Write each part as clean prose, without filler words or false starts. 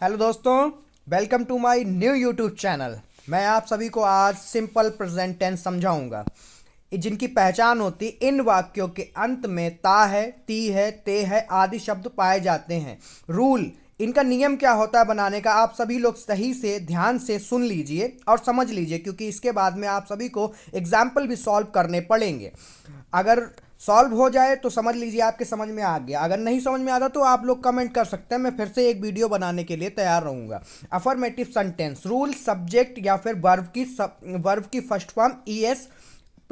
Hello दोस्तों, welcome to my new YouTube channel. मैं आप सभी को आज सिंपल प्रेजेंट टेंस समझाऊंगा, जिनकी पहचान होती इन वाक्यों के अंत में ता है, ती है, ते है आदि शब्द पाए जाते हैं। रूल, इनका नियम क्या होता है बनाने का, आप सभी लोग सही से ध्यान से सुन लीजिए और समझ लीजिए, क्योंकि इसके बाद में आप सभी को एग्जाम्पल भी सॉल्व करने पड़ेंगे। अगर सॉल्व हो जाए तो समझ लीजिए आपके समझ में आ गया, अगर नहीं समझ में आता तो आप लोग कमेंट कर सकते हैं, मैं फिर से एक वीडियो बनाने के लिए तैयार रहूंगा। अफर्मेटिव सेंटेंस रूल, सब्जेक्ट या फिर वर्ब की first form ES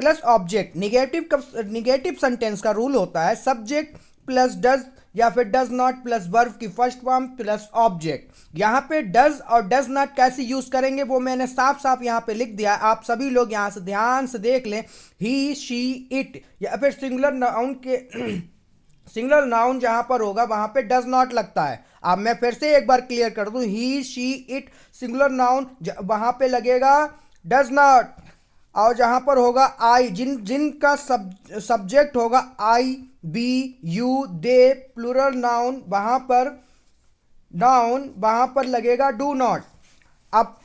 plus object. Negative sentence का रूल होता है सब्जेक्ट प्लस डज या फिर डज नॉट प्लस वर्ब की फर्स्ट फॉर्म प्लस ऑब्जेक्ट। यहाँ पे डज और डज नॉट कैसे यूज करेंगे वो मैंने साफ साफ यहाँ पे लिख दिया, आप सभी लोग यहाँ से ध्यान से देख लें। ही, शी, इट या फिर सिंगुलर नाउन के सिंगुलर नाउन जहां पर होगा वहां पे डज नॉट लगता है। अब मैं फिर से एक बार क्लियर कर दूं, ही, शी, इट सिंगुलर नाउन वहां पे लगेगा डज नॉट, और जहां पर होगा आई, जिनका सब्जेक्ट होगा I, we, you, they plural noun वहां पर लगेगा डू नॉट। अब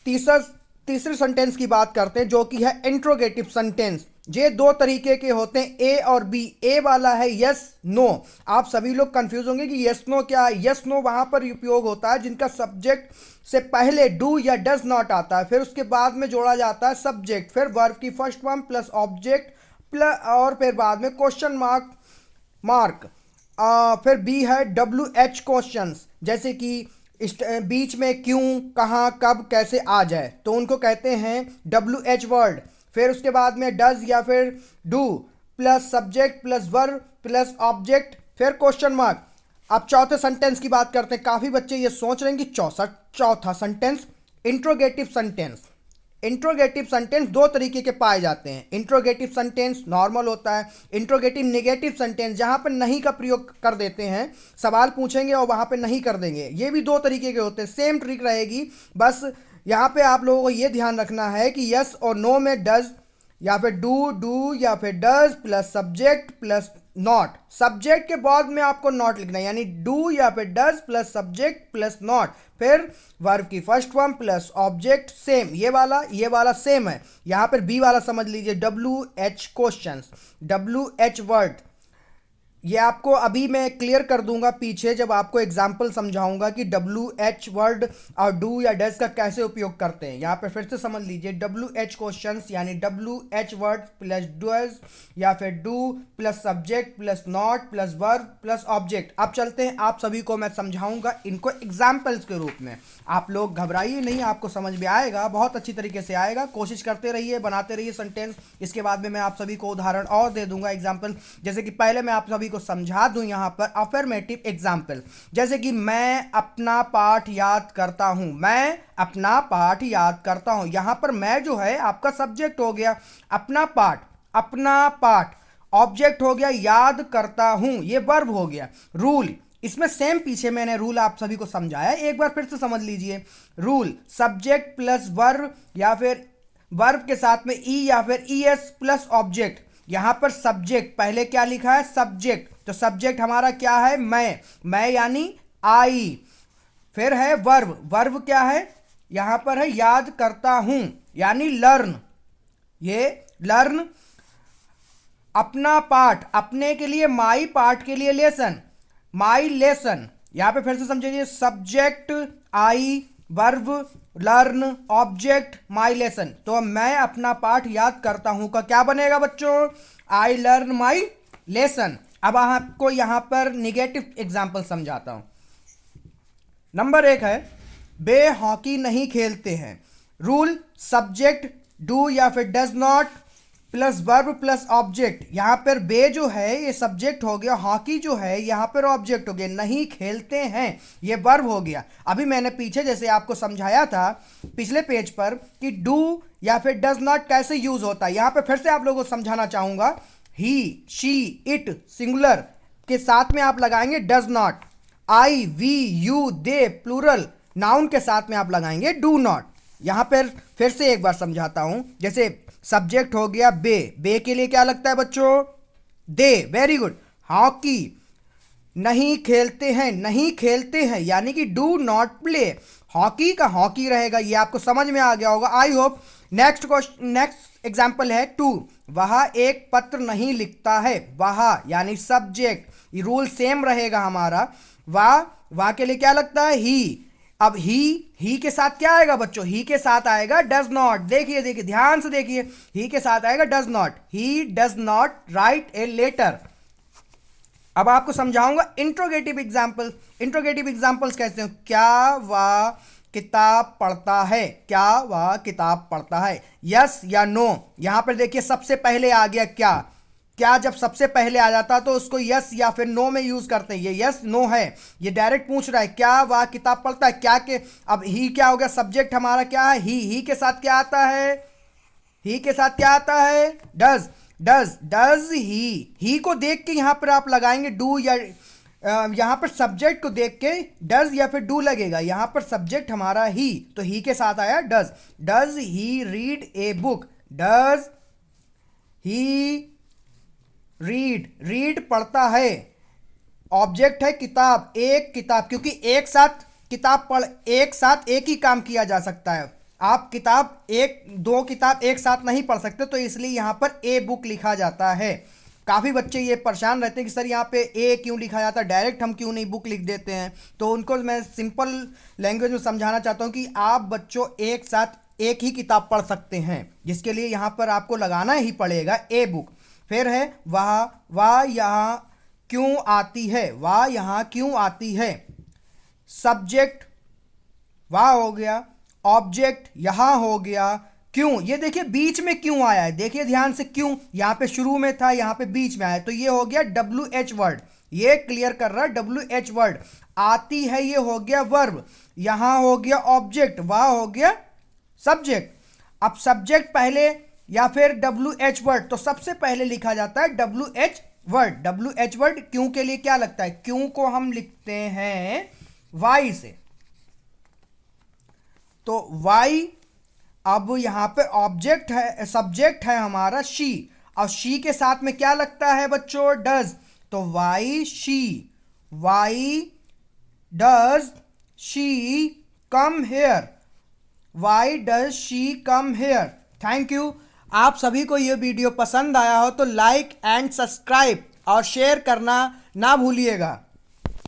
तीसरे सेंटेंस की बात करते हैं जो कि है इंट्रोगेटिव सेंटेंस। ये दो तरीके के होते हैं, ए और बी। ए वाला है यस नो। आप सभी लोग कंफ्यूज होंगे कि यस नो क्या है। यस नो वहां पर उपयोग होता है जिनका सब्जेक्ट से पहले डू या डज नॉट आता है, फिर उसके बाद में जोड़ा जाता है सब्जेक्ट, फिर वर्ब की first form plus object plus और फिर बाद में क्वेश्चन मार्क। फिर बी है डब्ल्यू एच क्वेश्चंस, जैसे कि बीच में क्यों, कहाँ, कब, कैसे आ जाए तो उनको कहते हैं डब्ल्यू एच वर्ड। फिर उसके बाद में डज या फिर do plus subject plus verb plus object फिर क्वेश्चन मार्क। अब चौथे सेंटेंस की बात करते हैं। काफी बच्चे ये सोच रहे हैं कि चौथा sentence interrogative sentence. Interrogative sentence दो तरीके के पाए जाते हैं। इंट्रोगेटिव सेंटेंस नॉर्मल होता है, इंट्रोगेटिव नेगेटिव सेंटेंस जहां पर नहीं का प्रयोग कर देते हैं, सवाल पूछेंगे और वहां पर नहीं कर देंगे। ये भी दो तरीके के होते हैं, सेम ट्रिक रहेगी। बस यहां पे आप लोगों को ये ध्यान रखना है कि यस और नो में डज या फिर डू या फिर does plus subject plus not. Subject के बाद में आपको नॉट लिखना है, यानी डू या फिर does plus subject plus not, फिर वर्ब की first form plus object. Same ये वाला सेम है। यहां पर बी वाला समझ लीजिए W H questions, W H word. ये आपको अभी मैं क्लियर कर दूंगा पीछे जब आपको एग्जाम्पल समझाऊंगा कि डब्ल्यू एच वर्ड और डू या डज का कैसे उपयोग करते हैं। यहां पे फिर से समझ लीजिए डब्ल्यू एच क्वेश्चंस यानी W H word plus does या फिर do plus subject plus not plus verb plus object. अब चलते हैं, आप सभी को मैं समझाऊंगा इनको एग्जाम्पल्स के रूप में। आप लोग घबराइए नहीं, आपको समझ में आएगा, बहुत अच्छी तरीके से आएगा। कोशिश करते रहिए, बनाते रहिए सेंटेंस। इसके बाद में मैं आप सभी को उदाहरण और दे दूंगा एग्जाम्पल। जैसे कि पहले मैं आप सभी को समझा दूं यहां पर अफर्मेटिव एग्जाम्पल, जैसे कि मैं अपना पाठ याद करता हूं। मैं अपना पाठ याद करता हूं, यहां पर मैं जो है आपका सब्जेक्ट हो गया, अपना पाठ ऑब्जेक्ट हो गया, याद करता हूं ये वर्ब हो गया। रूल, इसमें सेम पीछे मैंने रूल आप सभी को समझाया, एक बार फिर से समझ लीजिए। रूल सब्जेक्ट प्लस वर्ब या फिर वर्ब के साथ में ई या फिर ई एस प्लस ऑब्जेक्ट। यहां पर सब्जेक्ट पहले क्या लिखा है सब्जेक्ट, तो सब्जेक्ट हमारा क्या है मैं यानी आई। फिर है वर्ब क्या है यहां पर है याद करता हूं यानी लर्न, ये लर्न। अपना पाठ, अपने के लिए माई, पाठ के लिए लेसन, माई लेसन। यहां पे फिर से समझिए subject I, verb learn, object my lesson. तो मैं अपना पाठ याद करता हूं का क्या बनेगा बच्चों, आई लर्न माई लेसन। अब आपको यहां पर निगेटिव एग्जांपल समझाता हूं। नंबर 1 है बे हॉकी नहीं खेलते हैं। रूल सब्जेक्ट डू या फिर does not plus verb plus object. यहां पर बे जो है ये सब्जेक्ट हो गया, हॉकी जो है यहां पर ऑब्जेक्ट हो गया, नहीं खेलते हैं ये वर्ब हो गया। अभी मैंने पीछे जैसे आपको समझाया था पिछले पेज पर कि डू या फिर डज नॉट कैसे यूज होता है, यहां पर फिर से आप लोगों को समझाना चाहूंगा। ही, शी, इट सिंगुलर के साथ में आप लगाएंगे does not, I, we, you, they plural noun के साथ में आप लगाएंगे डू नॉट। यहां पर फिर से एक बार समझाता हूं, जैसे सब्जेक्ट हो गया बे के लिए क्या लगता है बच्चों, दे, वेरी गुड। हॉकी नहीं खेलते हैं, नहीं खेलते हैं यानी कि डू नॉट प्ले। हॉकी का हॉकी रहेगा, ये आपको समझ में आ गया होगा I hope. Next question, next example है 2। वह एक पत्र नहीं लिखता है। वह यानी सब्जेक्ट, रूल सेम रहेगा हमारा। वाह के लिए क्या लगता है? ही। अब ही के साथ क्या आएगा बच्चों? ही के साथ आएगा डज नॉट। देखिए देखिए ध्यान से देखिए, ही के साथ आएगा does not. He does not write a letter. अब आपको समझाऊंगा इंट्रोगेटिव एग्जाम्पल। इंट्रोगेटिव एग्जाम्पल्स कैसे हो? क्या वह किताब पढ़ता है? क्या वह किताब पढ़ता है? यस या नो। यहां पर देखिए सबसे पहले आ गया क्या। क्या जब सबसे पहले आ जाता तो उसको यस या फिर नो में यूज करते हैं। ये यस नो है, ये डायरेक्ट पूछ रहा है क्या वह किताब पढ़ता है। क्या के अब ही क्या हो गया? सब्जेक्ट हमारा क्या है? ही के साथ क्या आता है? ही के साथ क्या आता है? डज। डज ही को देख के यहां पर आप लगाएंगे डू, या यहां पर सब्जेक्ट को देख के डज या फिर डू लगेगा। यहां पर सब्जेक्ट हमारा ही, तो ही के साथ आया does. Does he read a book? Does he read पढ़ता है। ऑब्जेक्ट है किताब, एक किताब, क्योंकि एक साथ किताब पढ़, एक साथ एक ही काम किया जा सकता है। आप किताब दो किताब एक साथ नहीं पढ़ सकते, तो इसलिए यहां पर ए बुक लिखा जाता है। काफ़ी बच्चे ये परेशान रहते हैं कि सर यहाँ पे ए क्यों लिखा जाता है, डायरेक्ट हम क्यों नहीं बुक लिख देते हैं। तो उनको मैं सिंपल लैंग्वेज में समझाना चाहता हूँ कि आप बच्चों एक साथ एक ही किताब पढ़ सकते हैं, जिसके लिए यहाँ पर आपको लगाना ही पड़ेगा ए बुक। फिर है वाह यहाँ क्यों आती है? वाह यहाँ क्यों आती है? सब्जेक्ट वाह हो गया, ऑब्जेक्ट यहाँ हो गया, क्यों। ये देखिए बीच में क्यों आया है, देखिए ध्यान से, क्यों यहाँ पे शुरू में था, यहाँ पे बीच में आया, तो ये हो गया WH वर्ड। ये क्लियर कर रहा है WH वर्ड। आती है ये हो गया वर्ब, यहाँ हो गया ऑब्जेक्ट, वाह हो गया सब्जेक्ट। अब सब्जेक्ट पहले या फिर WH वर्ड, तो सबसे पहले लिखा जाता है WH वर्ड। WH वर्ड क्यों के लिए क्या लगता है? क्यों को हम लिखते हैं वाई से, तो वाई। अब यहां पे ऑब्जेक्ट है, सब्जेक्ट है हमारा शी, और शी के साथ में क्या लगता है बच्चों? डज। तो why does she come here? Why does she come here? Thank you. आप सभी को यह वीडियो पसंद आया हो तो लाइक एंड सब्सक्राइब और शेयर करना ना भूलिएगा।